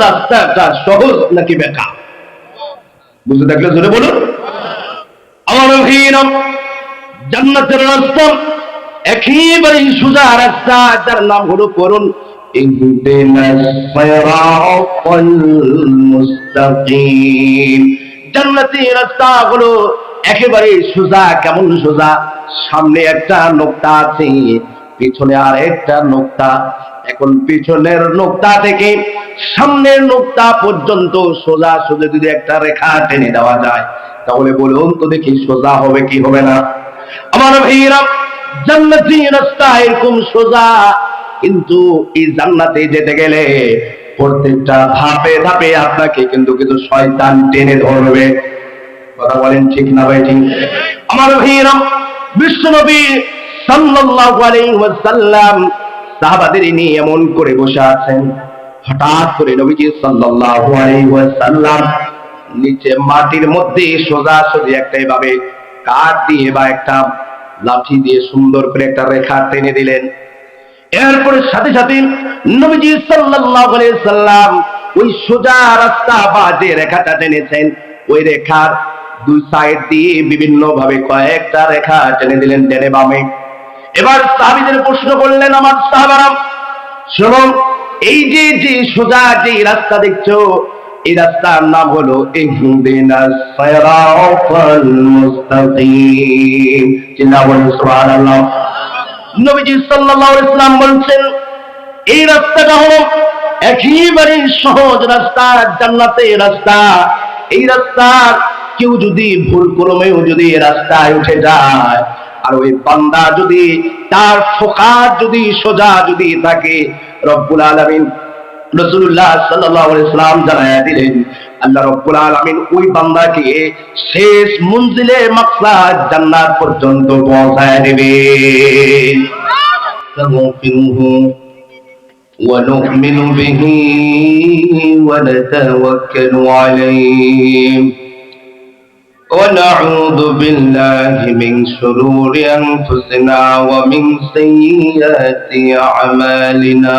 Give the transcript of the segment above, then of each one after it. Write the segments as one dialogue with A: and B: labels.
A: রাস্তাটা সহজ নাকি বেকা? বুঝতে থাকলে জোরে বলুন। আমার ভাইরা, জান্নাতের রাস্তা একেবারে সোজা রাস্তা, যার নাম হলো পড়ুন ইহদিনাস সিরাতাল মুস্তাকিম। জান্নাতের রাস্তা হলো একেবারে সোজা। কেমন সোজা? সামনে একটা নোক্তা আছে, পিছনে আর একটা নোক্তা। এখন পিছনের নোক্তা থেকে সামনের নোক্তা পর্যন্ত সোজা সোজা যদি একটা রেখা টেনে দেওয়া যায়, তাহলে বলুন তো দেখি সোজা হবে কি হবে না? আমার ভাইরা, জান্নাতি রাস্তা এরকম সোজা, কিন্তু এই জান্নাতে যেতে গেলে প্রত্যেকটা ধাপে ধাপে আপনাকে কিন্তু কিছু শয়তান টেনে ধরবে। কথা বলেন ঠিক না ভাই? ঠিক। আমার ভাইরা, বিশ্বনবী সাল্লাল্লাহু আলাইহি ওয়াসাল্লাম সাহাবাদের নিয়ে এমন করে বসে আছেন, হঠাৎ করে নবীজি সাল্লাল্লাহু আলাইহি ওয়াসাল্লাম নিচে মাটির মধ্যে সোজা সোজা একটা এভাবে কাঠ দিয়ে বা একটা লাঠি দিয়ে সুন্দর করে একটা রেখা টেনে দিলেন। এরপরে সাথে সাথে নবীজি সাল্লাল্লাহু আলাইহি সাল্লাম ওই সোজা রাস্তা বা যে রেখাটা টেনেছেন, ওই রেখার দুই সাইড দিয়ে বিভিন্ন ভাবে কয়েকটা রেখা টেনে দিলেন ডানে বামে। এবার সাহাবীদের প্রশ্ন করলেন, আমার সাহাবারা শোনো, এই যে যে সোজা যে রাস্তা দেখছো, এই রাস্তার নাম হলো ইহদিনাস সিরাতাল মুস্তাকিম। চিল্লায়া বলুন সুবহানাল্লাহ। নবীজি সাল্লাল্লাহু আলাইহি ওয়াসাল্লাম বলছেন, এই রাস্তাটা হলো একেবারে সহজ রাস্তা, জান্নাতের রাস্তা। এই রাস্তার কেউ যদি ভুল ক্রমেও যদি রাস্তায় উঠে যায়, আর ওই বান্দা যদি তার ফোকাস যদি সোজা যদি থাকে, রব্বুল আলামিন রাসূলুল্লাহ সাল্লাল্লাহু আলাইহি ওয়াসাল্লাম জানায়া দিলেন, আল্লাহ রব্বুল আলামিন ওই বান্দাকে শেষ মঞ্জিলে মাকসাদ জান্নাত পর্যন্ত পৌঁছায় দিবেন। ونؤمن به ونتوكل عليه ونعوذ بالله من شرور أنفسنا ومن سيئات أعمالنا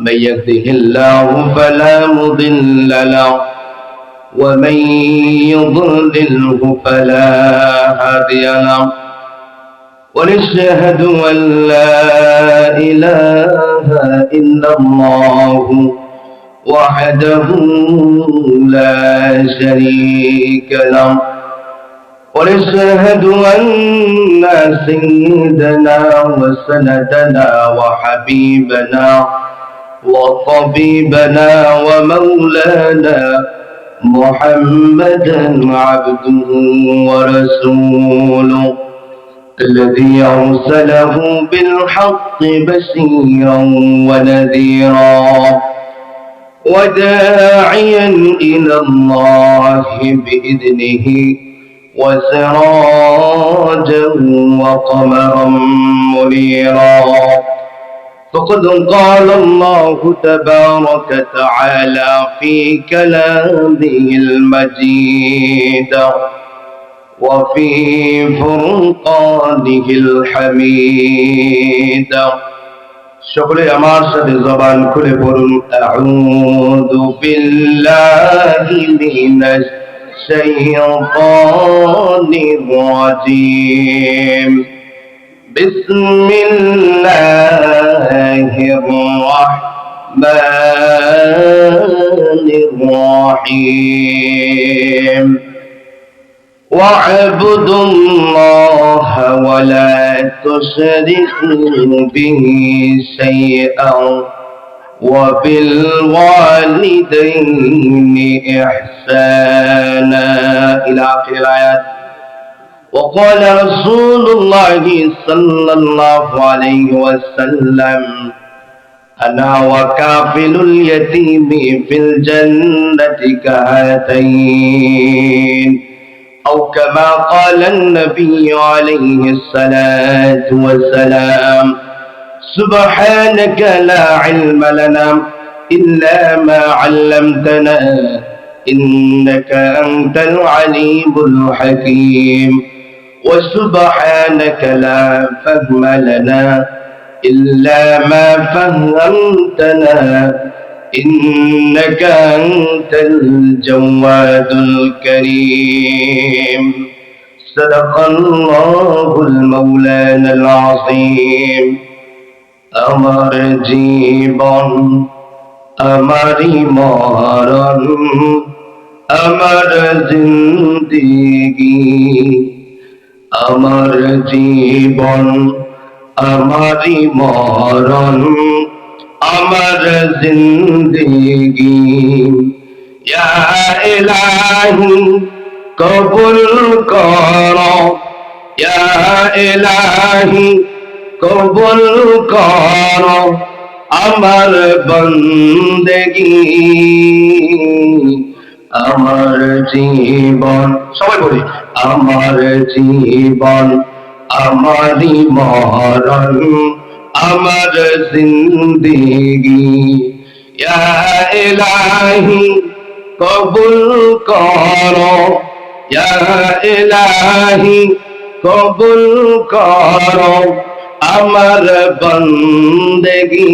A: من يهده الله فلا مضل له ومن يضلله فلا هادي له ونشهد أن لا إله إلا الله وحده لا شريك له ونشهد أن سيدنا وسندنا وحبيبنا وطبيبنا ومولانا محمدا عبده ورسوله الذي أرسله بالحق بشيرا ونذيرا وداعيا إلى الله بإذنه وسراجا وقمرا منيرا فقد قال الله تبارك وتعالى في كلامه المجيد وفي فرقانه الحميد সকলে আমার সাথে জবান খুলে পড়ুন, আউযু বিল্লাহি মিনাশ শাইতানির রাজীম বিসমিল্লাহির রাহমানির রাহিম واعبدوا الله ولا تشركوا به شيئا وبالوالدين إحسانا إلى آخر الآيات. وقال رسول الله صلى الله عليه وسلم أنا وكافل اليتيم في الجنة كهاتين أو كما قال النبي عليه الصلاة والسلام. سبحانك لا علم لنا إلا ما علمتنا إنك أنت العليم الحكيم وسبحانك لا فهم لنا إلا ما فهمتنا إنك أنت الجواد الكريم صدق الله المولانا العظيم আমার জীবন আমারি মরণ আমার জিন্দেগি আমার জীবন আমারি মরণ আমার জিন্দেগি ইয়া ইলাহি কবুল করো ইয়া ইলাহি কবুল করো আমার বন্দেগি আমার জীবন সবাই বলি আমার জীবন আমারি মরণ আমার জিন্দেগি ইয়া ইলাহি কবুল করো ইয়া ইলাহি কবুল করো আমার বন্দেগি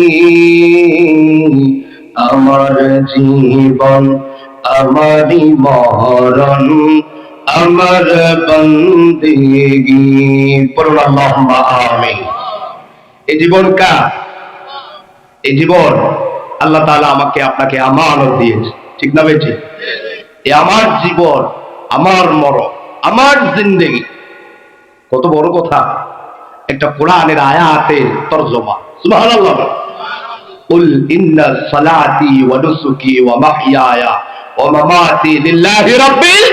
A: আমার জীবন আমারি মরণ আমার বন্দেগি পড়ুন আল্লাহুম্মা আমিন। এই জীবন কার? এই জীবন আল্লাহ তাআলা আমাকে আপনাকে আমানত দিয়েছে, ঠিক না বেটি? এই আমার জীবন আমার মরণ আমার জিন্দেগি, কত বড় কথা! একটা কোরআনের আয়াতের তরজমা। সুবহানাল্লাহ। কুল ইন্না সালাতি ওয়া নুসুকি ওয়া মাহইয়ায়া ওয়া মামাতি লিল্লাহি রাব্বিল।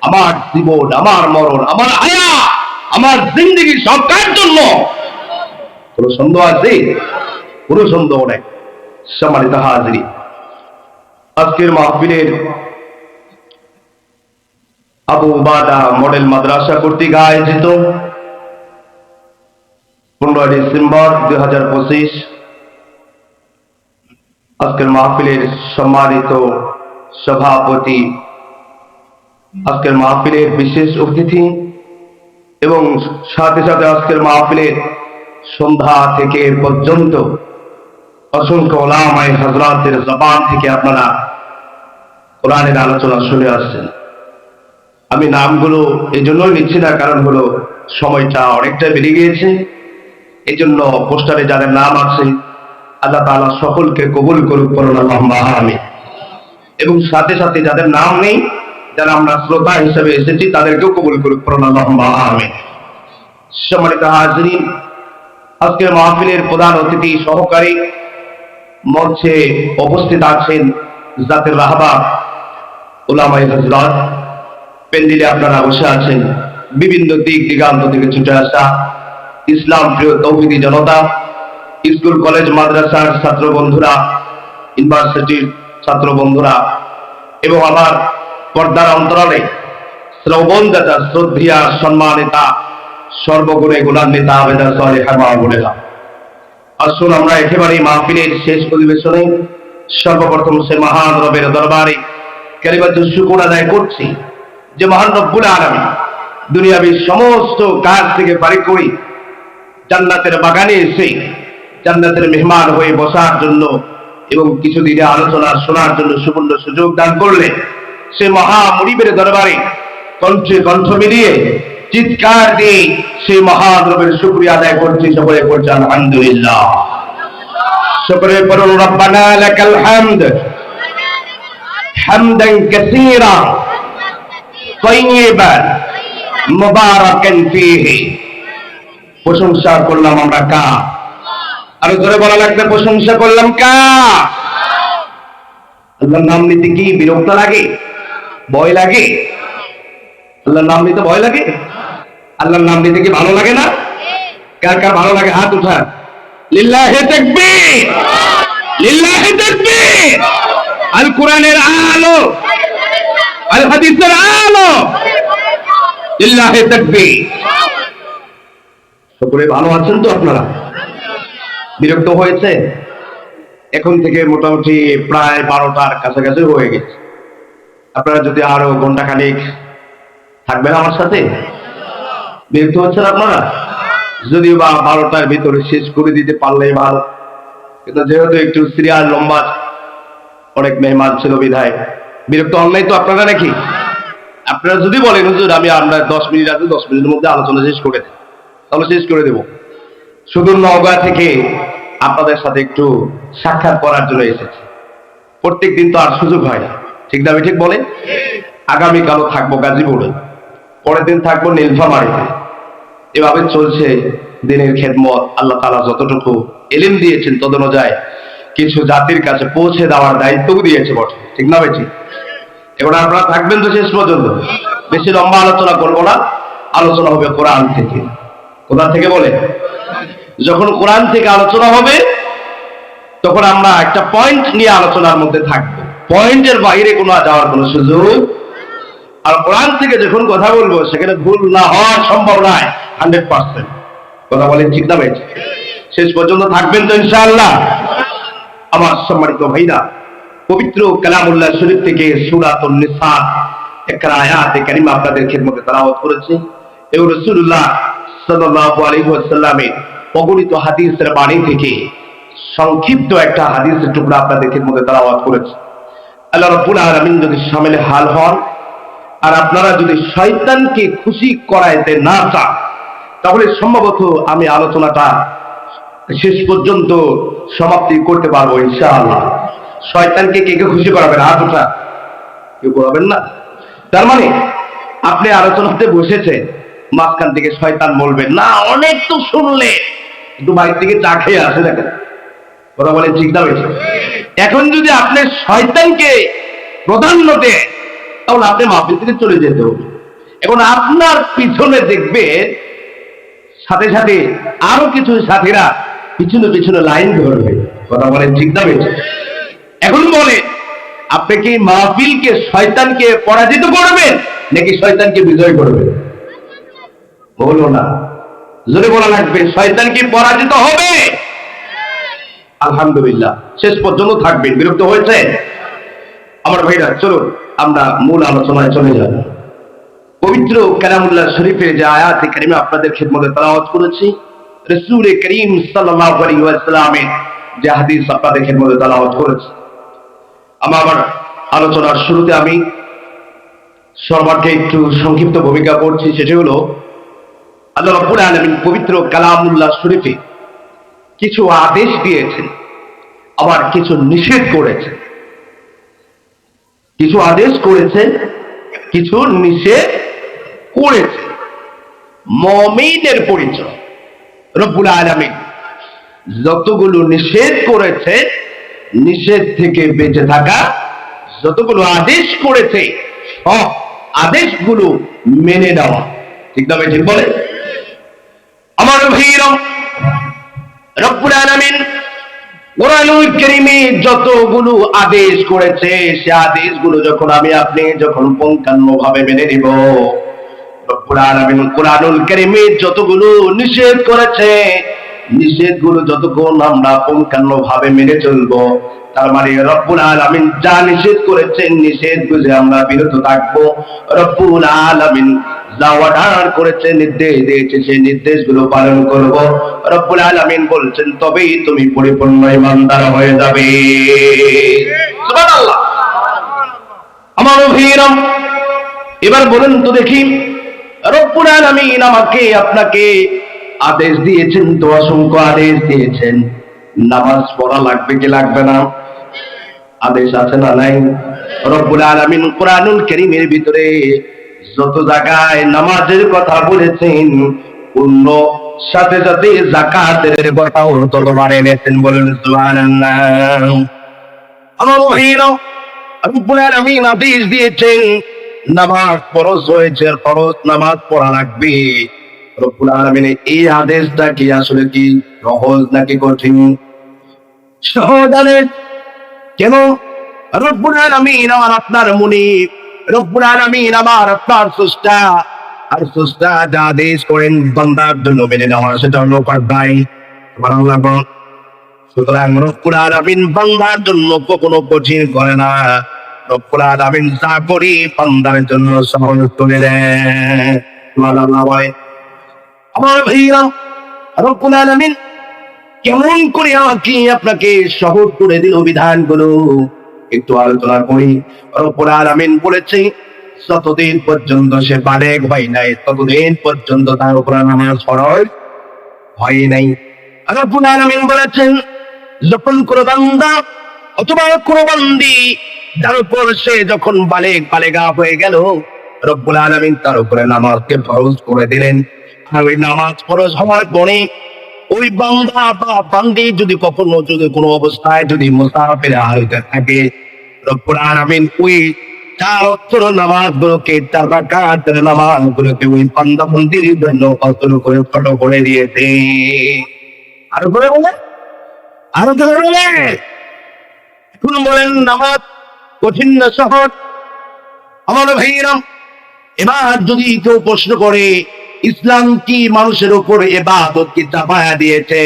A: আমার জীবন আমার মরণ আমার হায়াত আমার জিন্দেগি সব কার জন্য? কোনো সন্দেহ আছে? কোনো সন্দেহ নেই। সম্মানিত হাজিরিন, আজকের মাহফিলের আবু উবাদা মডেল মাদ্রাসা কর্তৃক আয়োজিত 15 ডিসেম্বর 2025 আজকের মাহফিলের সম্মানিত সভাপতি, আজকের মাহফিলের বিশেষ অতিথি এবং সাথে সাথে আজকের মাহফিলের সন্ধ্যা থেকে পর্যন্ত অসংখ্য ওলামায়ে হযরতের জবান থেকে আপনারা কোরআনের আলোচনা শুনে আসছেন। আমি নামগুলো এই জন্যই নিচ্ছি না, কারণ হলো সময়টা অনেকটা বেড়ে গিয়েছে। এই জন্য পোস্টারে যাদের নাম আছে আল্লাহ তাআলা সকলকে কবুল করুক, পড়ুন আল্লাহুম্মা আমিন। এবং সাথে সাথে যাদের নাম নেই, যারা আমরা শ্রোতা হিসেবে এসেছি, তাদেরকেও কবুল করুক, পড়ুন আল্লাহুম্মা আমিন। সম্মানিত হাজিরিন, আজকের মাহফিলের প্রধান অতিথি সহকারী মঞ্চে উপস্থিত আছেন জাতের রাহবার উলামায়ে হযরত। প্যান্ডেলে আপনারা বসে আছেন বিভিন্ন দিক দিগান্ত থেকে ছুটে আসা ইসলাম প্রিয় তৌহিদি জনতা, স্কুল কলেজ মাদ্রাসার ছাত্র বন্ধুরা, ইউনিভার্সিটির ছাত্র বন্ধুরা এবং আমার পর্দার অন্তরালে শ্রবণদাতা শ্রদ্ধেয়া সম্মানিতা সর্বগুণে গুণান্বিতা আবেদা সালেহা মা বোনেরা, আসুন আমরা একেবারে মাহফিলের শেষ অধিবেশনে সর্বপ্রথম সে মহান রবের দরবারে কালিমাতুশ শুকর আদায় করছি যে মহান রব্বুল আলামিন দুনিয়াবী সমস্ত কাজ থেকে পারি করে জান্নাতের বাগানে এসে জান্নাতের মেহমান হয়ে বসার জন্য এবং কিছু দিনে আলোচনা শোনার জন্য সুবর্ণ সুযোগ দান করলে সে মহা মুনিবের দরবারে কণ্ঠে কণ্ঠ মিলিয়ে চিৎকার দিয়ে সেই মহান রবের শুকরিয়া আদায় করছি। সকলে করছে আলহামদুলিল্লাহ। সকলে পড়ুন রব্বানা লাকাল হামদ হামদান কাসীরা তাইয়িবান মুবারাকান ফীহি। প্রশংসা করলাম আমরা কার? আরো জোরে বলা লাগবে, প্রশংসা করলাম কার? আল্লাহর নাম নিতে কি বিরক্ত লাগে? ভয় লাগে? আল্লাহর নাম নিতে ভয় লাগে? আল্লাহর নাম নিতে কি ভালো লাগে না? কার কার ভালো লাগে হাত উঠান। লিল্লাহি তাকবীর, লিল্লাহি তাকবীর। আল কোরআনের আলো, আল হাদিসের আলো, লিল্লাহি তাকবীর। সকলে ভালো আছেন তো আপনারা? বিরক্ত হয়েছে? এখন থেকে মোটামুটি প্রায় 12টার কাছাকাছি হয়ে গেছে। আপনারা যদি আরো ঘন্টা খানিক থাকবেন আমার সাথে, বিরক্ত হচ্ছেন আপনারা? যদিও বা 12টার ভিতরে শেষ করে দিতে পারলেই ভালো, কিন্তু যেহেতু একটু সিরিয়াল লম্বা, অনেক মেহমান ছিল বিধায় বিরক্ত হন নাই তো আপনারা নাকি? আপনারা যদি বলেন হুজুর আমরা 10 মিনিট আছে, 10 মিনিটের মধ্যে আলোচনা শেষ করে দেব, তাহলে শেষ করে দেব। শুধু নওগাঁ থেকে আপনাদের সাথে একটু সাক্ষাৎ করার জন্য এসেছি। প্রত্যেক দিন তো আর সুযোগ হয় না, ঠিক না? ঠিক বলেন। আগামীকালও থাকবো গাজীপুরে, পরের দিন থাকবো নীলফামারীতে। এভাবে চলছে দিনের খেদমত। আল্লাহ তাআলা যতটুকু ইলম দিয়েছেন তদ অনুযায়ী কিছু জাতির কাছে পৌঁছে দেওয়ার দায়িত্বও দিয়েছে বটে, ঠিক না ভাই? এখন আপনারা থাকবেন তো শেষ পর্যন্ত। বেশি লম্বা আলোচনা করবো না, আলোচনা হবে কোরআন থেকে। কোরআন থেকে বলে, যখন কোরআন থেকে আলোচনা হবে তখন আমরা একটা পয়েন্ট নিয়ে আলোচনার মধ্যে থাকবো, পয়েন্টের বাইরে কোনো যাওয়ার কোনো সুযোগ। আর কোরআন থেকে যখন কথা বলবো সেখানে ভুল না হওয়ার সম্ভব নয় 100%। কথা বলেন, ঠিক না ভাই? শেষ পর্যন্ত থাকবেন তো ইনশাআল্লাহ? আমার সম্মানিত ভাইরা, পবিত্র কালামুল্লাহ শরীফ থেকে সূরাতুন নিসা একটা আয়াতে কারিমা আপনাদের খেদমতে তেলাওয়াত করেছি। এবং রাসূলুল্লাহ সাল্লাল্লাহু আলাইহি ওয়াসাল্লামের অগণিত হাদিসের বাণী থেকে সংক্ষিপ্ত একটা হাদিসের টুকরা আপনাদের খেদমতে তেলাওয়াত করেছি। আল্লাহ রাব্বুল আলামিন যদি শামিল হাল হন আর আপনারা যদি শয়তানকে খুশি করাইতে না চান, তাহলে সম্ভবত আমি আলোচনাটা শেষ পর্যন্ত সমাপ্তি করতে পারবো ইনশাআল্লাহ। শয়তানকে কে কে খুশি করাবেন? হাত ওঠা। কেউ করাবেন না? তার মানে আপনি আলোচনাতে বসেছেন, মাঝখান থেকে শয়তান বলবেন না, অনেক তো শুনলে, একটু বাইরে থেকে চা খেয়ে আসে দেখেন। কথা বলেন, ঠিক না? এখন যদি আপনি শয়তানকে প্রাধান্য দেন তাহলে আপনি মাহফিল থেকে চলে যেতে হবে। এখন আপনার পিছনে দেখবে সাথে সাথে আরো কিছু সাথীরা পিছনে পিছনে লাইন ধরবে। কথা বলেন, ঠিক না? এখন বলে, আপনি কি মাহফিলকে শয়তানকে পরাজিত করবেন নাকি শয়তানকে বিজয় করবেন? বলো না, জোরে বলা লাগবে। শয়তানকে পরাজিত হবে। আলহামদুলিল্লাহ, শেষ পর্যন্ত থাকবেন। বিরক্ত হয়েছে আমার ভাইরা? চলুন আমরা মূল আলোচনায় চলে যাব। পবিত্র কালামুল্লাহ শরীফে যে আয়াতে কারিমা আপনাদের খেদমতে তেলাওয়াত করেছি, রাসূল করিম সাল্লাল্লাহু আলাইহি ওয়াসাল্লামের যে হাদিস আপনাদের খেদমতে তেলাওয়াত করেছি, আমার আলোচনার শুরুতে আমি সর্বার্থে একটু সংক্ষিপ্ত ভূমিকা করছি। সেটা হলো আল্লাহ রাব্বুল আলামিন পবিত্র কালামুল্লাহ শরীফে কিছু আদেশ দিয়েছেন, আবার কিছু নিষেধ করেছেন। কিছু আদেশ করেছে, কিছু নিষেধ করেছে। মুমিনের পরিচয় রব্বুল আলামিন যতগুলো নিষেধ করেছে, নিষেধ থেকে বেঁচে থাকা, যতগুলো আদেশ করেছে সব আদেশগুলো মেনে নেওয়া, ঠিক না? ঠিক বলে আমার ভাইরা, রব্বুল আলামিন কোরআনুল কারীমে যতগুলো আদেশ করেছে সে আদেশগুলো যখন আমি আপনি যখন পুঙ্খানুপুঙ্খভাবে মেনে নিব, রব্বুল আলামিন কোরআনুল কারীমে যতগুলো নিষেধ করেছে, নিষেধগুলো যতক্ষণ আমরা পুঙ্খানুপুঙ্খভাবে মেনে চলবো, তার মানে রব্বুল আলামিন যা নিষেধ করেছেন নিষেধ বুঝে আমরা বিরত থাকবো। রব্বুল আলামিন যা অর্ডার করেছে, নির্দেশ দিয়েছে, সেই নির্দেশগুলো পালন করব। রব্বুল আলামিন বলছেন তবেই তুমি পরিপূর্ণ ঈমানদার হয়ে যাবে। সুবহানাল্লাহ। আমার ভাইরা, এবার বলেন তো দেখি, রব্বুল আলামিন আমাকে আপনাকে আদেশ দিয়েছেন তো, অসংখ্য আদেশ দিয়েছেন। নামাজ পড়া লাগবে কি লাগবে না? আদেশ আছে না নাই? রব্বুল আলামিন কোরআনুল কারীমের ভিতরে যত জায়গায় নামাজের কথা বলেছেন, অন্য সাথে সাথে যাকাতের কথাও তলবার এনেছেন। বলেন সুবহানাল্লাহ। আমার ভাইরা, রব্বুল আলামিন আদেশ দিয়েছেন নামাজ ফরজ হয়েছে, ফরজ নামাজ পড়া লাগবে। রব্বুল আলামিনের এই আদেশটা কি আসলে কি সহজ নাকি কঠিন? সহজ আদেশ। কেন? রব্বুল আলামিন আমার আপনার মুনিব, রব্বুল আলামিন আমার আপনার স্রষ্টা, আর স্রষ্টা যা আদেশ করেন বান্দার জন্য মেনে নেওয়া সেটা হলো পারদাই। সুবহানাল্লাহ। সুতরাং রব্বুল আলামিন বান্দার জন্য কখনো কঠিন করে না। রব্বুল আলামিন যা করি বান্দার জন্য সহজ করে দেন। সুবহানাল্লাহ। আমার ভাইরা, রব্বুল আলামিন কেমন করে আমাকে আপনাকে সহজ করে দিল বিধানগুলো একটু আলোচনা করি। রব্বুল আলামিন বলেছে যতদিন পর্যন্ত সে বালেগ হয় নাই ততদিন পর্যন্ত তার উপর নামাজ ফরজ হয় নাই। রব্বুল আলামিন বলেছেন যখন কোনো বান্দা অথবা কোনো বান্দি তার উপর সে যখন বালেগা হয়ে গেল, রব্বুল আলামিন তার উপরে নামাজকে ফরজ করে দিলেন। আর ওই নামাজ ফরজ হওয়ার পরে ওই বান্দা বা বান্দি যদি কখনো যদি কোনো অবস্থায় যদি মুসাফির হালতে থাকে, রব্বুল আলামিন ওই চার ওয়াক্তের নামাজগুলোকে, চার রাকাতের নামাজগুলোকে ওই বান্দা বান্দির জন্য কতল করে ছোট করে দিয়েছে। আরো করে বলে, আরো করে বলে, এখন বলেন নামাজ কঠিন না সহজ? আমার ভাইয়েরা, এবার যদি কেউ প্রশ্ন করে ইসলাম কি মানুষের উপর ইবাদত কি চাপায়া দিয়েছে,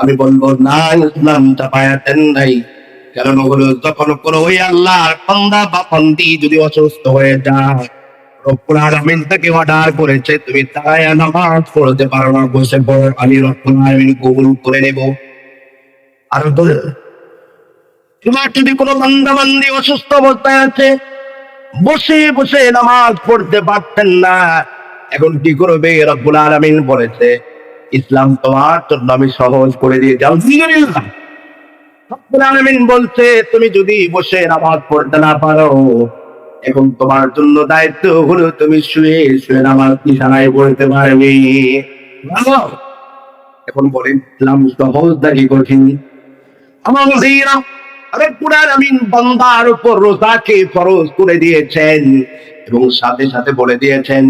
A: আমি বলবো না, ইসলাম চাপায়া দেন নাই। কারণ হলো যখন কোনো ওই আল্লাহর বান্দা বা বান্দি যদি অসুস্থ হয়ে যায়, রব্বুল আলামিন তাকে অর্ডার করেছে তুমি দাঁড়ায়া নামাজ পড়তে পারো না, বসে পড়ো, আমি রব্বুল আলামিন কবুল করে নেব। আর তোমার যদি কোনো বান্দা বান্দি অসুস্থ অবস্থায় আছে, বসে বসে নামাজ পড়তে পারতেন না, এখন কি করবে? রব্বুল আলামিন বলেছে ইসলাম তোমার জন্য আমি সহজ করে দিয়ে যাও। রব্বুল আলামিন বলছে তুমি যদি বসে নামাজ পড়তে না পারো, এখন তোমার জন্য দায়িত্ব হলো তুমি শুয়ে শুয়ে নামাজ বিছানায় পড়তে পারবে। এখন বলেন ইসলাম সহজ নাকি কঠিন? আমার ভাইরা, রব্বুল আলামিন বান্দার উপর রোজাকে ফরজ করে দিয়েছেন এবং সাথে সাথে বলে দিয়েছেন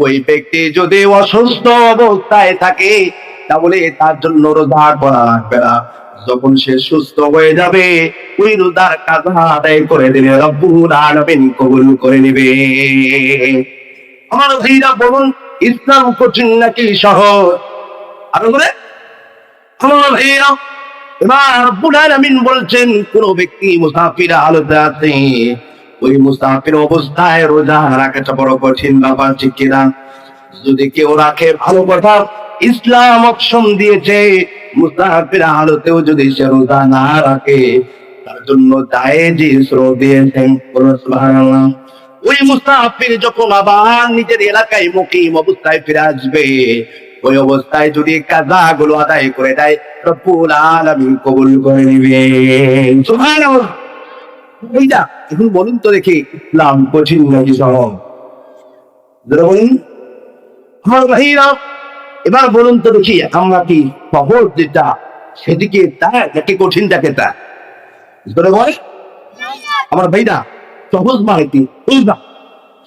A: ওই ব্যক্তি যদি অসুস্থ অবস্থায় থাকে তাহলে তার জন্য রোজা করা লাগবে না। যখন সে সুস্থ হয়ে যাবে ওই রোজার কাজা আদায় করে দিলে রব্বুল আলামিন কবুল করে নেবে। আমার ভাইরা বলুন ইসলাম কঠিন নাকি সহজ? আর বলে আমার ভাইরা, এবার রব্বুল আলামিন বলছেন কোন ব্যক্তি মুসাফির হালতে আছে, ওই মুসাফির অবস্থায় রোজা রাখাটা বড় কঠিন ব্যাপার, ঠিক কিনা? যদি কেউ রাখে ভালো কথা, ইসলাম অপশন দিয়েছে মুসাফির হালতেও যদি সে রোজা না রাখে তার জন্য জায়েজ ইসরো দিয়েছেন। সুবহানাল্লাহ। ওই মুসাফির যখন আবার নিজের এলাকায় মুকিম অবস্থায় ফিরে আসবে, ওই অবস্থায় যদি কাযাগুলো আদায় করে দেয় রব্বুল আলামিন কবুল করে নেবেন। সুবহানাল্লাহ। এইটা এখন বলুন তো দেখি ইসলাম কঠিন নাকি সহজ? বলুন আমার ভাইরা, এবার বলুন তো দেখি আমরা কি সহজ যেটা সেদিকে তাই নাকি কঠিনটাকে তা? বল আমার ভাইরা, সহজ মানে কি?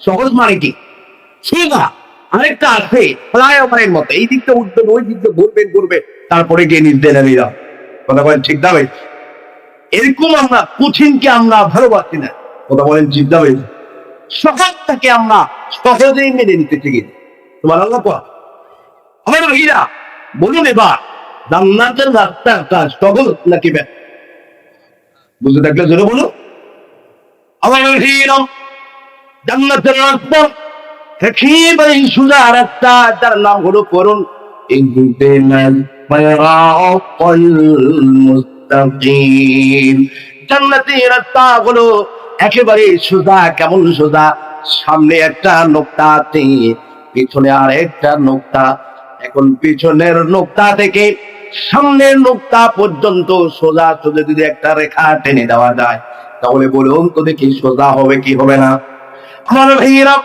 A: সহজ মানে কি? সোজা। আরেকটা আছে ফ্লাইওভারের মতো, এই দিকটা উঠবেন ওই দিকটা ঘুরবে তারপরে গিয়ে নিচ দিয়ে নেমে যাও। কথা বলেন ঠিক না ভাই? এরকম আমরা কঠিনকে আমরা ভালোবাসি না। কথা বলেন ঠিক না ভাই? সহজটাকে আমরা সহজেই মেনে নিতে শিখি। তোমার আল্লাহ আমার ভাইরা বলুন এবার জান্নাতের রাস্তাটা সহজ নাকি ব্যাগ? বুঝতে থাকলে জোরে বলো। আমার ভাইরা জান্নাতের রাস্তা একেবারে সোজা রাস্তা, যার নাম হলো করুন জান্নাতি রাস্তা হলো একেবারে সোজা। কেমন সোজা? সামনে একটা নোক্তা আছে, পিছনে আর একটা নোক্তা। এখন পিছনের নোক্তা থেকে সামনের নোক্তা পর্যন্ত সোজা সোজা যদি একটা রেখা টেনে দেওয়া যায় তাহলে বলুন তো দেখি সোজা হবে কি হবে না? আমার ভাইয়েরা,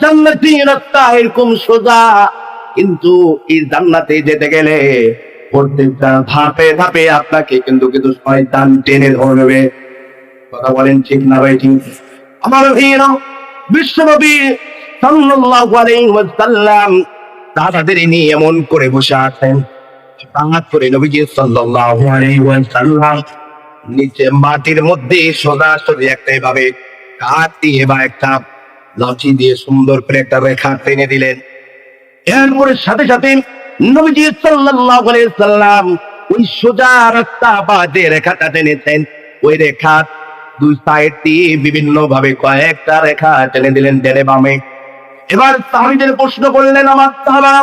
A: জান্নাতি রাস্তা এরকম সোজা, কিন্তু এই জান্নাতে যেতে গেলে প্রত্যেকটা ধাপে ধাপে আপনাকে কিন্তু কিন্তু শয়তান টেনে ধরবে। কথা বলেন ঠিক না ভাই? ঠিক। আমার ভাইয়েরা, বিশ্বনবী সাল্লাল্লাহু আলাইহি ওয়াসাল্লাম তাদের নিয়ে এমন করে বসে আছেন, হঠাৎ করে নবীজি সাল্লাল্লাহু আলাইহি ওয়াসাল্লাম নিচে মাটির মধ্যে সোজা সোজা একটা এভাবে কাঠ দিয়ে বা একটা লাঠি দিয়ে সুন্দর করে একটা রেখা টেনে দিলেন। এরপরে সাথে সাথে নবীজি সাল্লাল্লাহু আলাইহি ওয়াসাল্লাম ওই সোজা রাস্তা বা যে রেখাটা টেনেছেন ওই রেখা দুই সাইড দিয়ে বিভিন্ন ভাবে কয়েকটা রেখা টেনে দিলেন ডানে বামে। এবার সাহাবীদের প্রশ্ন করলেন, আমার সাহাবারা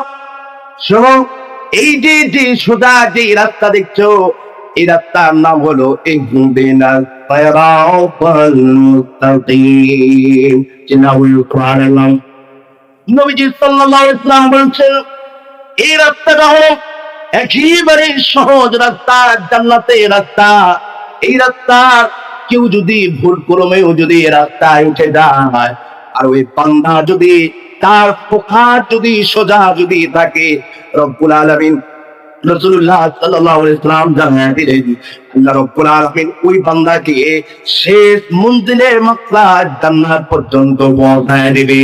A: শোনো, এই যে সোজা যে রাস্তা দেখছো, এই রাস্তার নাম হলো ইহদিনাস সিরাতাল মুস্তাকিম। সুবহানাল্লাহ। নবীজি সাল্লাল্লাহু আলাইহি ওয়াসাল্লাম বলেছেন, এই রাস্তাটা হলো একেবারে সহজ রাস্তা, জান্নাতের রাস্তা। এই রাস্তা কেউ যদি ভুল ক্রমেও যদি এই রাস্তায় উঠে যায়, আর ওই বান্দা যদি তার পোখার যদি সোজা যদি থাকে, রব্বুল আলামিন রাসূলুল্লাহ সাল্লাল্লাহু আলাইহি ওয়াসাল্লাম জানিয়ে দিলেন, আল্লাহ রব্বুল আলামিন ওই বান্দাকে শেষ মঞ্জিলে মাকসাদ জান্নাত পর্যন্ত পৌঁছায় দিবে।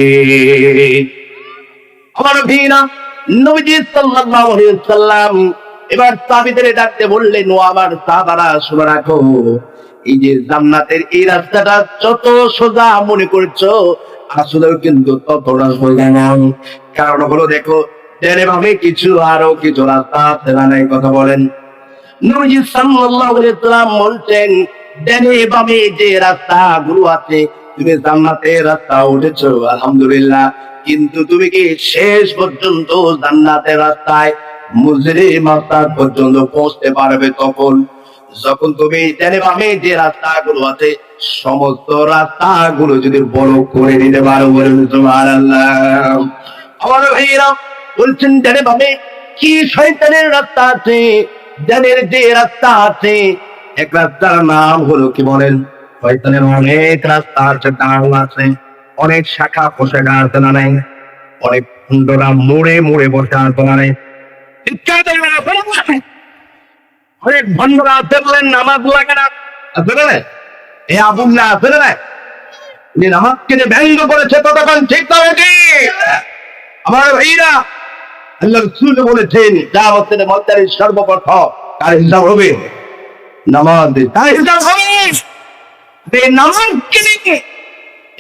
A: আমার ভাইরা, নবীজি সাল্লাল্লাহু আলাইহি ওয়াসাল্লাম এবার সাহাবীদের ডাকতে বললেন, ও আমার সাহাবারা শুনে রাখো, এই যে জান্নাতের এই রাস্তাটা যত সোজা মনে করছো, আসলেও কিন্তু ততটা সোজা নয়। কারণ হলো দেখো, ডানে বামে কিছু আরো কিছু রাস্তা আছে না নাই, কথা বলেন। নবীজি সাল্লাল্লাহু আলাইহি ওয়াসাল্লাম বলছেন, ডানে বামে যে রাস্তাগুলো আছে, তুমি জান্নাতের রাস্তা উঠেছো আলহামদুলিল্লাহ, কিন্তু তুমি কি শেষ পর্যন্ত জান্নাতের রাস্তায় মুজরে মাকসাদ পর্যন্ত পৌঁছতে পারবে তখন যখন তুমি ডানে বামে যে রাস্তাগুলো আছে সমস্ত রাস্তাগুলো যদি বড় করে নিতে পারো। বলেন সুবহানাল্লাহ। আমার ভাইরা বলছেন, ডানে বামে কি শয়তানের রাস্তা আছে? ডানের যে রাস্তা আছে, এক রাস্তার নাম হলো কি বলেন? শয়তানের অনেক রাস্তা আছে, ডাল আছে, অনেক শাখা পোশাখা আছে না নাই, অনেক সুন্দরা মোড়ে মোড়ে বসে আছে না নাই, অনেক ভণ্ডরা দেখলেন নামাজ লাগে না, আসলে না এ আবুল্লাহ আসলে না যে নামাজকে যে ব্যঙ্গ করেছে ততক্ষণ ঠিক না হয়েছে। আমার ভাইরা, আল্লাহ রাসূল বলেছেন, কিয়ামতের ময়দানে সর্বপ্রথম কার হিসাব হবে? নামাজ। তার হিসাব হবে এই নামাজকে নিয়ে।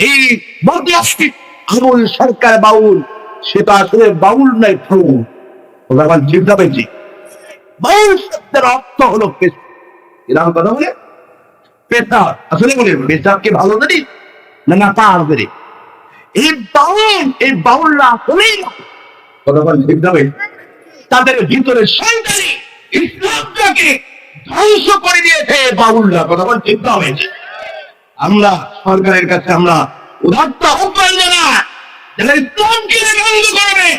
A: এই বদমাশি আবুল সরকার বাউল, সেটা আসলে বাউল নাই, ফাউল। ওরা জিজ্ঞাসা পেয়েছি, বাউল শব্দের অর্থ হলো পেশা। এরকম কথা বলে পেশা, আসলে বলে পেশাকে ভালো জানি না না পার করে। এই বাউলরা আসলেই কতক্ষণ জিজ্ঞাসা পেয়েছি, তাদের ভিতরে শয়তানি ইসলামটাকে ধ্বংস করে দিয়েছে বাউলরা। কতক্ষণ জিজ্ঞাসা হয়েছে। আমরা সরকারের কাছে আমরা উদাত্ত আহ্বান জানাই, যারা ইসলামকে ব্যঙ্গ করবে,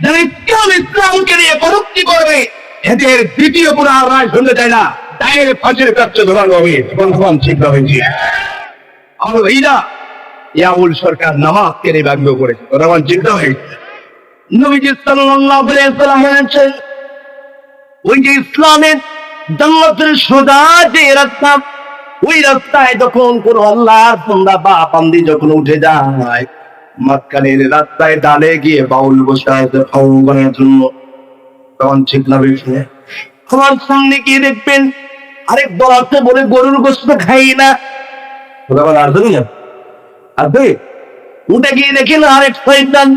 A: যারা ইসলামকে নিয়ে কটূক্তি করবে, এদের দ্বিতীয় কোনো রায় শুনতে চায় না, তাই ফাঁসির কাছে ধরানো হবে। ভগবান ঠিক হয়েছে। আমার এইটা ইয়াউল সরকার নামাজকে নিয়ে ব্যঙ্গ করেছে। ভগবান চিন্তা হয়েছে। নবীজি সাল্লাল্লাহু আলাইহি ওয়াসাল্লাম বলেছেন, ওই যে ইসলামের জান্নাতের সোজা যে রাস্তা, ওই রাস্তায় যখন কোন আল্লাহর বান্দা বা বান্দি যখন উঠে যায়, মাঝখানের রাস্তায় ডালে গিয়ে বাউল বসে আছে ফাউল করার জন্য, তখন ঠিক না বেশি। আমার সামনে গিয়ে দেখবেন আরেক দল আছে বলে গরুর গোশত খাই না, আসবে উঠে গিয়ে দেখেন আরেক শয়তান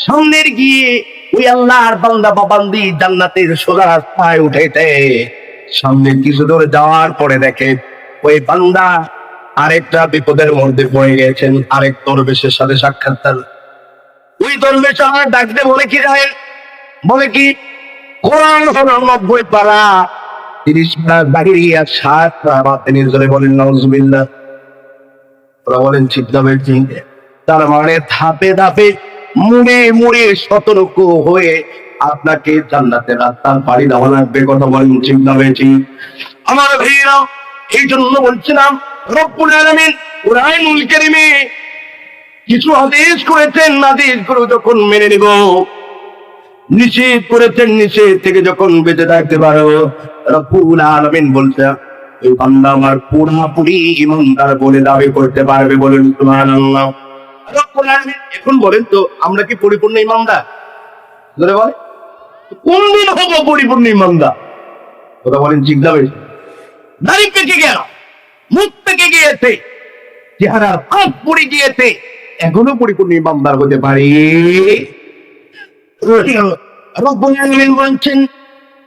A: সামনের গিয়ে ওই আল্লাহর বান্দা বা বান্দি জান্নাতের সোজা রাস্তায় উঠেছে। সামনে কিছু দূর যাওয়ার পরে দেখে ওই বান্দা আরেকটা বিপদের মধ্যে পড়ে গেছেন, আরেক দরবেশের সাথে সাক্ষাৎ। ওই দরবেশ আমার ডাকতে বলে কি জানেন? বলে কি, কোরআন হলো 90 পারা, 30 পারা বাহিরে আর 60 পারা। তিনি জোরে বলেন নাউজুবিল্লাহ। ওরা বলেন চিন্তা বেশি। তার মানে ধাপে ধাপে মুড়ে মুড়ে সতর্ক হয়ে আপনাকে জান্নাতের রাস্তার পাড়ি দেওয়া লাগবে। কথা বলেন চিন্তা বেশি। আমার ভাইরা, এই জন্য বলছিলাম, রব্বুল আলামিন কুরআনুল কারীমে কিছু আদেশ করেছেন, আদেশগুলো যখন মেনে নিব, নিষেধ করেছেন, নিষেধ থেকে যখন বেঁচে থাকতে পারো, রব্বুল আলামিন বলছেন ওই বান্দা আমার পুরোপুরি ঈমানদার বলে দাবি করতে পারবে। বলেন সুবহানাল্লাহ। রব্বুল আলামিন এখন বলেন তো, আমরা কি পরিপূর্ণ ঈমানদার? জোরে বলে, কোন দিন হবো পরিপূর্ণ ঈমানদার? কথা বলেন জিজ্ঞাসা হয়েছে। দাড়ি পেকে গেল, মুখ পেকে গিয়েছে, চেহারার ভাব পড়ে গিয়েছে, এখনো পরিপূর্ণ ঈমানদার হতে পারি? রব্বুল আলামিন বলছেন,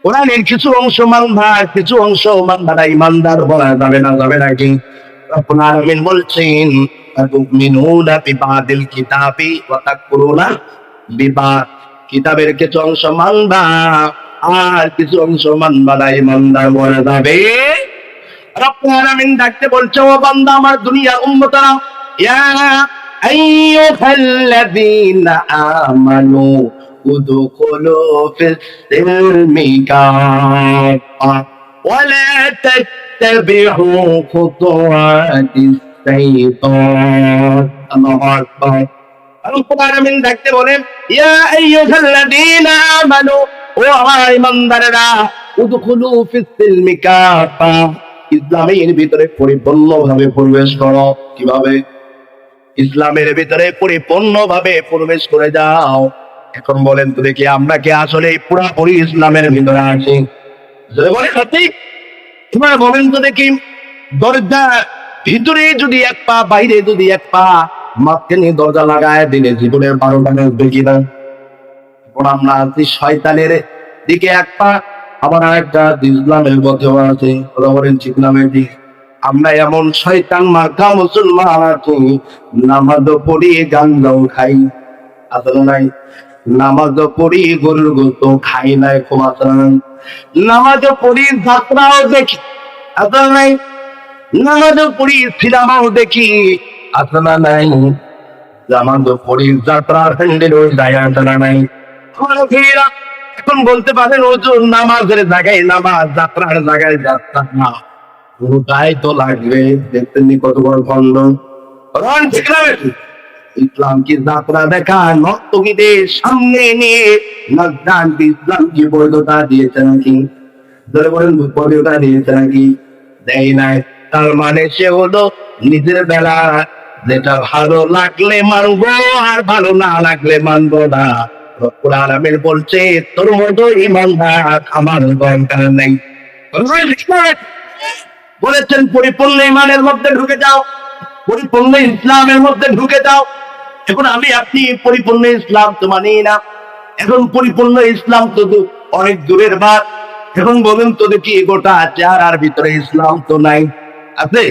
A: কোরআনের কিছু অংশ মানবা, কিছু অংশ মানবা না, ঈমানদার বলা যাবে না। যাবে নাকি? রব্বুল আলামিন বলছেন, তুমিনুনা বিবাদিল কিতাবি ওয়া তাকফুরুনা বিবাদ। কিতাবের কিছু অংশ মানবা, আর কিছু অংশ মানবা ইমানদার বলে যাবে। রব্বুল আলামিন ডাকতে বলছে, ও বান্দা আমার দুনিয়ার উম্মতরা, ইয়া আইয়ুহাল্লাযীনা আমানু উদখুলু ফিস-সিলমি কাফা ওয়া লা তাত্তাবিউ খুতুওয়াতিস শাইতান। আল্লাহু আকবার। রব্বুল আলামিন ডাকতে বলেন, ইয়া আইয়ুহাল্লাযীনা আমানু, ও আমার ইমানদারেরা, উদখুলু ফিস-সিলমি কাফা, ইসলামের ভিতরে পরিপূর্ণভাবে প্রবেশ করো। কিভাবে? ইসলামের ভিতরে পরিপূর্ণভাবে প্রবেশ করে যাও। এখন বলেন তো দেখি, আমরা কি আসলে পুরোপুরি ইসলামের ভিতরে আছি? বলে সত্যি? তোমরা বলেন তো দেখি, দরজা ভিতরে যদি এক পা, বাইরে যদি এক পা, মাঝখানে দরজা লাগায় দিলে জীবনের 12টা বাজবে কিনা? আমরা আছি শয়তানের দিকে এক পা, আবার আরেকটা ইসলামের মধ্যেও আছে। কথা বলেন ঠিক নামের দিক। আমরা এমন শয়তান মার্কা মুসলমান আছি, নামাজও পড়ি গাঞ্জাও খাই, আসলে নাই? নামাজও পড়ি গরুর গোস্ত খাই নাই, খুব আসলে নাই? নামাজও পড়ি যাত্রাও দেখি, আসলে নাই? নামাজও পড়ি সিনেমাও দেখি, আসলে নাই? নামাজও পড়ি যাত্রার প্যান্ডেলও যায়, আসলে নাই? এখন বলতে পারেন ওজন নামাজের জায়গায় নামাজ, যাত্রার জায়গায় যাত্রা না, পুরোটাই তো লাগবে। দেখতেন কত বড় খন্ড। ইসলাম কি যাত্রা দেখা নর্তকীদের সামনে নিয়ে ইসলাম কি বৈধতা দিয়েছে নাকি? ধরে বলেন বৈধতা দিয়েছে নাকি? দেয় নাই। তার মানে সে হলো নিজের বেলা যেটা ভালো লাগলে মানবো, আর ভালো না লাগলে মানবো না। রব্বুল আলামিন বলছে, তোর মতো ইমানদার আমার দরকার নেই। বলেছেন পরিপূর্ণ ইমানের মধ্যে ঢুকে যাও, পরিপূর্ণ ইসলামের মধ্যে ঢুকে যাও। এখন আমি আপনি পরিপূর্ণ ইসলাম তো মানি না। এখন পরিপূর্ণ ইসলাম তো অনেক দূরের বাদ। এখন বলুন তো দেখি, গোটা চেহারার ভিতরে ইসলাম তো নাই, আছে?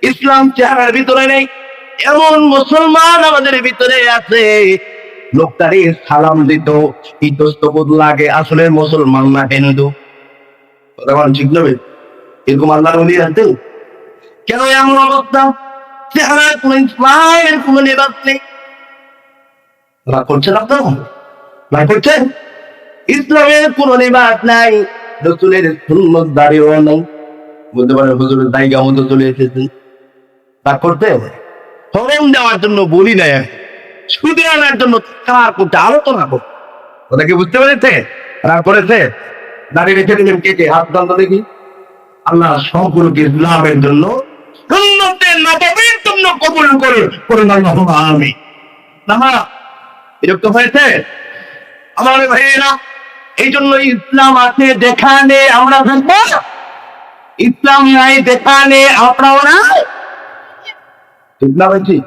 A: ইসলাম চেহারার ভিতরে নেই, এমন মুসলমান আমাদের ভিতরে আছে। লোকটারে সালাম দিত ইতস্তবোধ লাগে, আসলে মুসলমান না হিন্দু। কথা বলেন ঠিক নবে? এরকম আল্লাহর ওলি আছে? কেন এমন অবস্থা? চেহারার কোন ইসলামের কোন লেবাস নেই। রাগ করছেন আপনার? রাগ করছেন? ইসলামের কোন লেবাস নাই, রসুলের সুন্নত দাঁড়িয়েও নাই। বলতে পারেন হুজুরের জায়গা মতো চলে এসেছেন। রাগ করতে ফরম দেওয়ার জন্য বলি নাই, সুদে আনার জন্য কার করতে আলোচনা করতে। ওটা কি বুঝতে পেরেছে? রাগ করেছে? দাঁড়িয়ে রেখে দিলেন কে কে? হাত দান দেখি। আল্লাহ সকলকে ইসলামের জন্য, সুন্নতের নববীর জন্য কবুল করুন আল্লাহুম্মা আমিন। না বিরক্ত হয়েছে আমার ভাইয়েরা? এই জন্য ইসলাম আছে যেখানে আমরা থাকবো, ইসলাম নাই যেখানে আমরাও নাই। ঠিক না বলছি?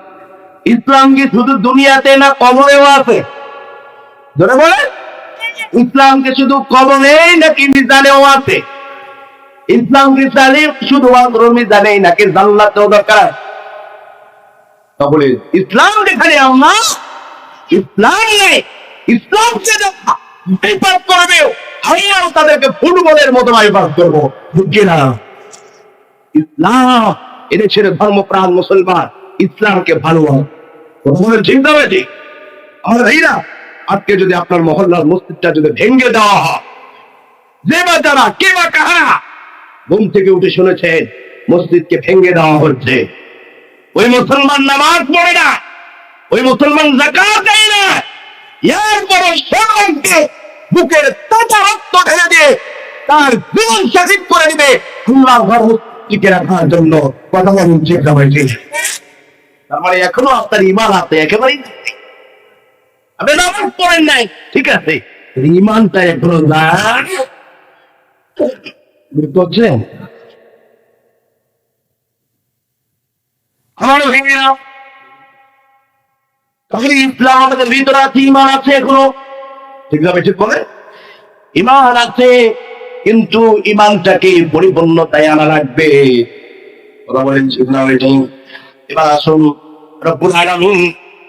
A: ইসলাম কি শুধু দুনিয়াতে না কবরেও আছে? ধরে বলে, ইসলাম কি শুধু কবরেই নাকি মিজানেও আছে? ইসলাম কি তাহলে শুধুমাত্র মিজানেই নাকি জান্নাতেও দরকার? তাহলে ইসলাম যেখানে আমরা, ইসলাম নেই, ইসলামকে যারা বিপাক করবে আমরাও তাদেরকে ফুটবলের মতো বিপাক করবো, বুঝছি না? ইসলাম এদেশের ধর্মপ্রাণ মুসলমান ইসলামকে ভালোবাসে, চিন্তা হয়েছে আমার ভাইরা। আজকে যদি আপনার মহল্লার মসজিদটা যদি ভেঙে দেওয়া হয়, যে বা যারা কে বা কারা ঘুম থেকে উঠে শুনেছেন মসজিদকে ভেঙে দেওয়া হচ্ছে, ওই মুসলমান নামাজ পড়ে না, ওই মুসলমান যাকাত দেয় না, এরপরে সবাইকে বুকের তাজা রক্ত ঢেলে দিয়ে তার জীবন শহীদ করে দিবে আল্লাহর ঘর টিকে রাখার জন্য। কথা বলুন ঠিক না হয়েছে? তার মানে এখনো আপনার ইমান আছে, একেবারেই আপনি নামাজ পড়েন নাই, ঠিক আছে, ইমানটা এখনো করছেন। আমার ভেঙে তাহলে ইসলাম আমাদের ভিতরে আছে, ইমান আছে এখনো, ঠিক না? ঠিক বলে ইমান আছে, কিন্তু ইমানটাকে পরিপূর্ণতায় আনা লাগবে। কথা বলেন ঠিক না? এবার আসুন, রব্বুল আলামিন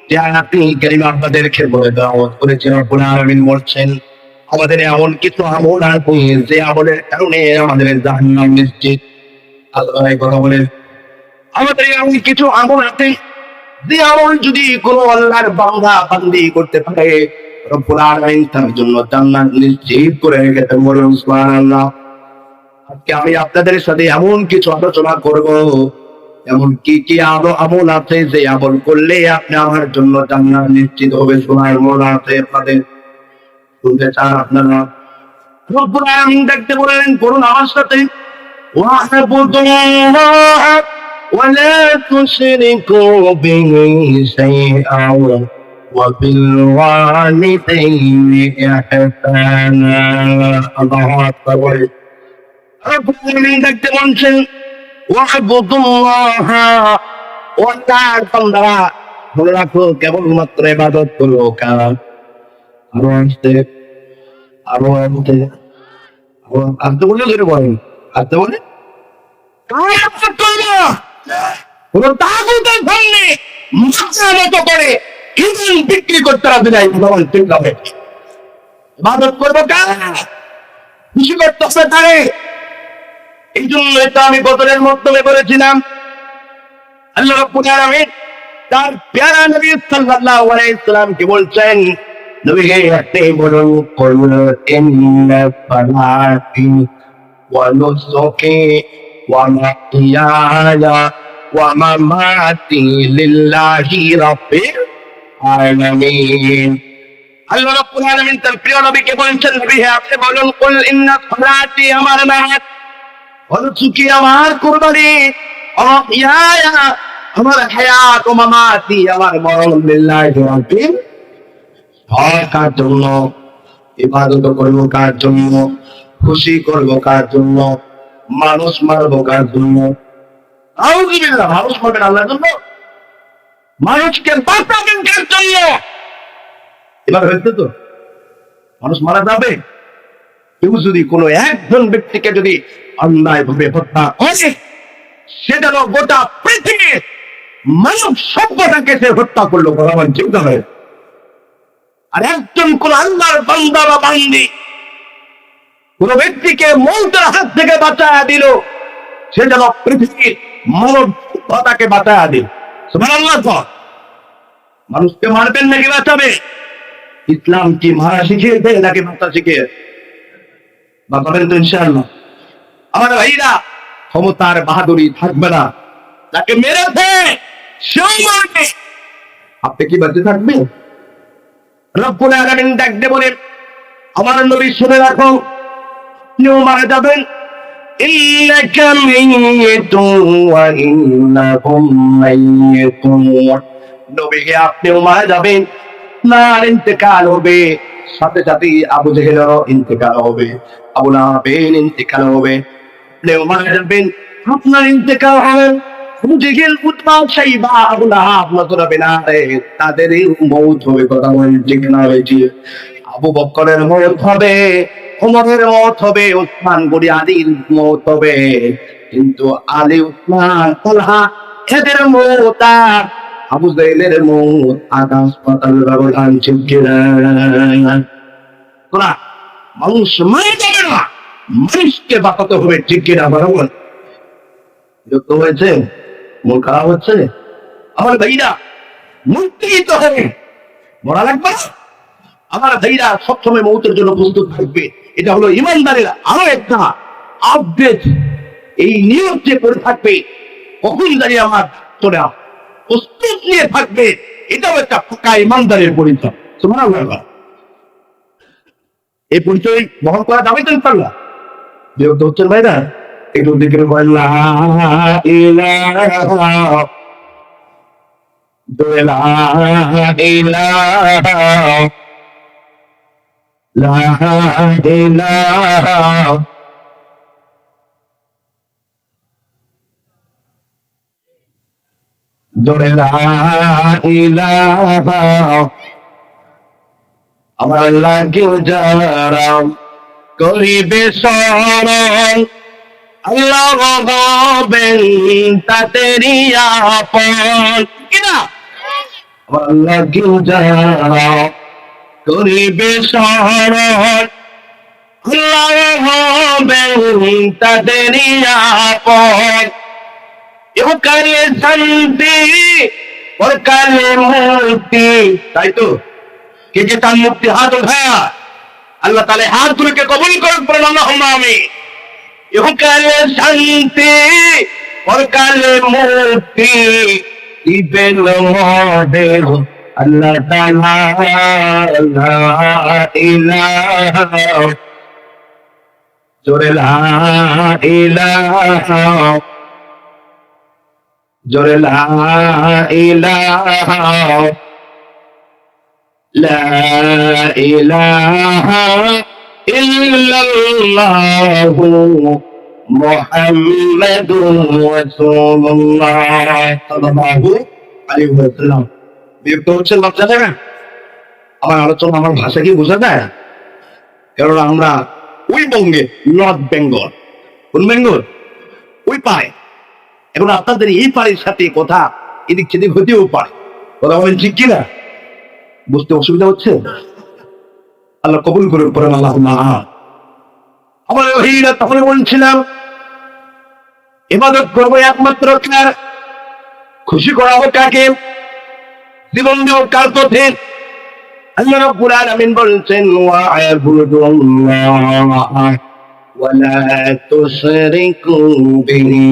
A: যে আয়াতুল কারীমা আপনাদেরকে বলে দাওয়াত করেছেন, রব্বুল আলামিন বলছেন, আমাদের এমন কিছু আমল আছে যে আমলের কারণে আমাদের জাহান্নাম নিশ্চিত। আল্লাহ কথা বলেন, আমাদের এমন কিছু আমল আছে যে আমল যদি কোনো আল্লাহর বান্দা বান্দি করতে পারে, রব্বুল আলামিন তার জন্য জান্নাত নিশ্চিত করে রেখেছেন। বলুন সুবহানাল্লাহ। আজকে আমি আপনাদের সাথে এমন কিছু আলোচনা করব, এমন কি কি আমল আছে যে আমল করলে আপনি আমার জন্য জান্নাত নিশ্চিত হবে। শোনার মন আছে আপনাদের, শুনতে চান আপনারা? রব্বুল আলামিন দেখতে বলেন, করুন আমার সাথে, ওয়াহবুদুল্লাহ ওয়ালা তুশরিকু বিহি শাইআন ওয়া বিল ওয়ালিদাইনি ইহসানা। আল্লাহু আকবার। রব্বুল আলামিন দেখতে বলছেন, ওয়াহবুদুল্লাহ, ও আল্লাহর বান্দারা মনে রাখো, কেবলমাত্র ইবাদত করো। কার? আরো আসতে, আরো আসতে, আসতে বলে ধরে বলেন, আসতে বলে কোন তাগুতের সামনে মাথার মতো করে ইমান বিক্রি করতে রাজি নাই। ইবাদত করবো কার? খুশি করতেছে তারে। এই জন্য এটা আমি বদরের মাধ্যমে বলেছিলাম, আল্লাহ রাব্বুল আলামিন তার প্যারা নবী সাল্লাল্লাহু আলাইহি সাল্লামকে বলছেন, নবী হে আপনি বলুন, কুল ইন্না সালাতি ওয়া নুসুকি ওয়া মাহইয়ায়া ওয়া মামাতি লিল্লাহি রাব্বিল আলামিন। আল্লাহ রাব্বুল আলামিন তার প্রিয় নবীকে বলছেন, নবী হে আপনি বলুন, কুল ইন্না সালাতি আমার নামাজ, ওয়া নুসুকি আমার কুরবানি, ওয়া মাহইয়ায়া আমার হায়াত, ও মামাতি আমার মরণ, লিল্লাহি রাব্বিল, কার জন্য? ইবাদত করবো কার জন্য? খুশি করবো কার জন্য? মানুষ মারবো কার জন্য? আউযুবিল্লাহ, মানুষ মারবেন আল্লাহর জন্য? মানুষকে বাঁচাবেন কার জন্য? এবার হয়েছে তো, মানুষ মারা যাবে। কেউ যদি কোনো একজন ব্যক্তিকে যদি অন্যায় ভাবে হত্যা করে, সেটা গোটা পৃথিবীর মানব সভ্যতাকে সে হত্যা করলো, কথা বলেন চিন্তা হয়। আর একজন কোন আল্লাহর বান্দা বা বান্দি কোন ব্যক্তিকে মৌতের হাত থেকে বাঁচায়া দিল, সে যেন পৃথিবীর মানব সভ্যতাকে বাঁচায়া দিল। সুবহানাল্লাহ। মানুষকে মারবেন নাকি বাঁচাবে? ইসলাম কি মারা শিখিয়েছে নাকি বাঁচা শিখিয়েছে? বাঁচাবেন তো ইনশাআল্লাহ। আমার ভাইরা, ক্ষমতার বাহাদুরি থাকবে না, তাকে মেরেছে সেও মারবে, আপনি কি বাঁচে থাকবেন? রব্বুল আলামিন ডাকতে বলেন, আমার নবী শুনে রাখো, আপনিও মারা যাবেন। ইন্নাকা মাইয়িতুন ওয়া ইন্নাহুম মাইয়িতুন। নবীকে আপনিও মারা যাবেন, আপনার ইন্তেকাল হবে, সাথে সাথে আবু জেহেলেরও ইন্তেকাল হবে, আবু লাহাবের ইন্তেকাল হবে, আপনিও মারা যাবেন, আপনার ইন্তেকাল হবে। আবু জেহেল, উতবা, শাইবা, আবু লাহাব, নজর বিনা তাদেরই মৌত হবে। কথা বলেন ঠিক না হয়েছে? আবু বকরের মৌত হবে, ওমরের মৌত হবে, উসমান গনি আলীর মৌত হবে, কিন্তু আলী, উসমান, তালহা এদের মৌত আর আবু জেহেলের মৌত আকাশ পাতাল ব্যবধান। ঠিক কিনা? মানুষ মারা যাবে না, মানুষকে বাঁচাতে হবে। ঠিক কিনা? বরাবর বিরক্ত হয়েছে, মন খারাপ হচ্ছে? আমার ভাইরা, মুক্তিত হবে, মরা লাগবে না। আমার ভাইরা সবসময় মৌতের জন্য প্রস্তুত থাকবে। এটা হলো ইমানদারের আরো একটা আপডেট। এই নিয়ম যে করে থাকবে, কখন জানি আমার তোরা প্রস্তুত নিয়ে থাকবে, এটাও একটা পাকা ইমানদারের পরিচয়। সুবহানাল্লাহ। এই পরিচয় বহন করা যাবে তো ইনশাআল্লাহ। বিরক্ত হচ্ছেন ভাইরা? একটু দিকে বলেন, লা ইলাহা ইল্লাল্লাহ, লা ইলাহা জোরে, লা ইলাহা। আমার লাগে যারা করিবে স্মরণ, আল্লাহ হবেন তাদেরই আপন। কিনা? আমার লাগে যারা করিবে স্মরণ, আল্লাহ হবেন তাদেরই আপন। ইহকালে শান্তি পরকালে মুক্তি। তাই তো, কে কে তার মুক্তি হাত উঠায়া আল্লাহ তাআলা হাত তুলে কবুল করুন, পড়েন আল্লাহুম্মা আমিন। ইহকালে শান্তি পরকালে মুক্তি দিবেন মোদের আল্লাহ তাআলা। লা ইলাহা জোরে লা ইলাহা জোরে লা ইলাহা লা ইলাহা ইল্লাল্লাহু মুহাম্মাদুর রাসূলুল্লাহ সাল্লাল্লাহু আলাইহি ওয়াসাল্লাম। বিরক্ত হচ্ছেন বাচ্চাটা? আমার আলোচনা, আমার ভাষা কি বোঝা যায়? কারণ আমরা ওই বঙ্গে, নর্থ বেঙ্গল। কোন বেঙ্গল? ওই পারে। এখন আপনাদের এই পাড়ের সাথে কথা এদিক সেদিক হতেও পারে। কথা বলেন ঠিক কিনা? বুঝতে অসুবিধা হচ্ছে? আল্লাহ কবুল করে পড়েন আল্লাহুম্মা আমিন। আমার ভাইরা, তখন বলছিলাম ইবাদত করবো একমাত্র কার? খুশি করাবো কাকে? জীবন দেব কার পথে? আল্লাহ রাব্বুল আলামিন বলছেন ওয়া আ'বুদুল্লাহ ওয়া লা তুশরিকু বিহি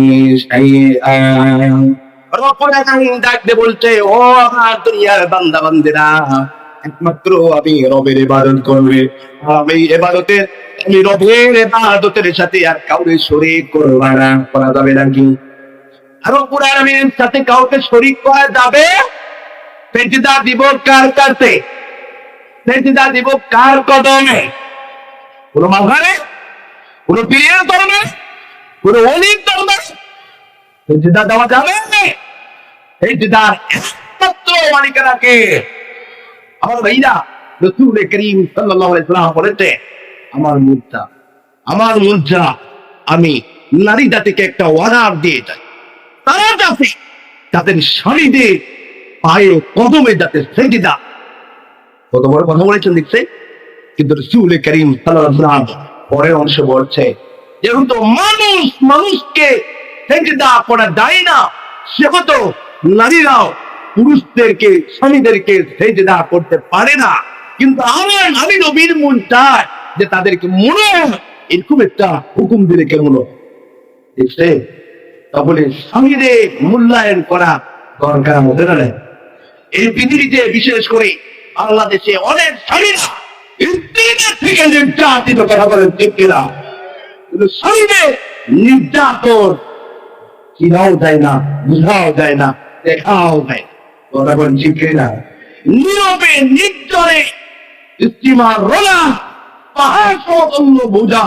A: শাইআন। রব্বুল আলামিন ডাকতে বলছে, ও আমার দুনিয়ার বান্দা বান্দিরা, একমাত্র আমি রবের ইবাদত করবে। আমি ইবাদতের, আমি রবের ইবাদতের সাথে আর কাউকে শরীক করব না। করা যাবে নাকি? আর রব্বুল আলামিনের সাথে কাউকে শরীক করা যাবে? সেজদা দিব কার কাছে? সেজদা দিব কার কদমে? কোন মাঝারে, কোন পীরের দরবারে, কোন ওলির দরবারে সেজদা দেওয়া যাবে? সেজদার একমাত্র মালিকানাকে। আমার ভাইরা, রাসূল করিম সাল্লাল্লাহু আলাইহি ওয়াসাল্লাম বলেছে, আমার মুদ্রা আমি নারী জাতিকে একটা অর্ডার দিয়ে যাই, তারা যাতে তাদের স্বামীদের পায়ে কদমে যাতে সেজদা। কত বড় কথা বলেছেন দেখছে? কিন্তু রাসূল করিম সাল্লাল্লাহু আলাইহি ওয়াসাল্লাম পরের অংশে বলছে, যেহেতু মানুষ মানুষকে সেজদা করা যায় না, সেহেতু নারীরাও পুরুষদেরকে, স্বামীদেরকে সেজদা করতে পারে না। কিন্তু আমি নবীর মন চায় যে তাদেরকে মনে এরকম একটা হুকুম দিলে কেমন দেখছে? তাহলে স্বামীদের মূল্যায়ন করা দরকার হতে পারে। এই পৃথিবীতে বিশেষ করে বাংলাদেশে অনেক স্বামীরা থেকে নির্যাতিত, কথা বলেন ঠিক কিনা? কিন্তু স্বামীদের নির্যাতন চিনাও যায় না, বুঝাও যায় না, দেখাও যায় না। কথা বলেন ঠিক কিনা? নীরবে নির্জনে স্ত্রীমার রোলা পাহাড় সমতুল্য বোঝা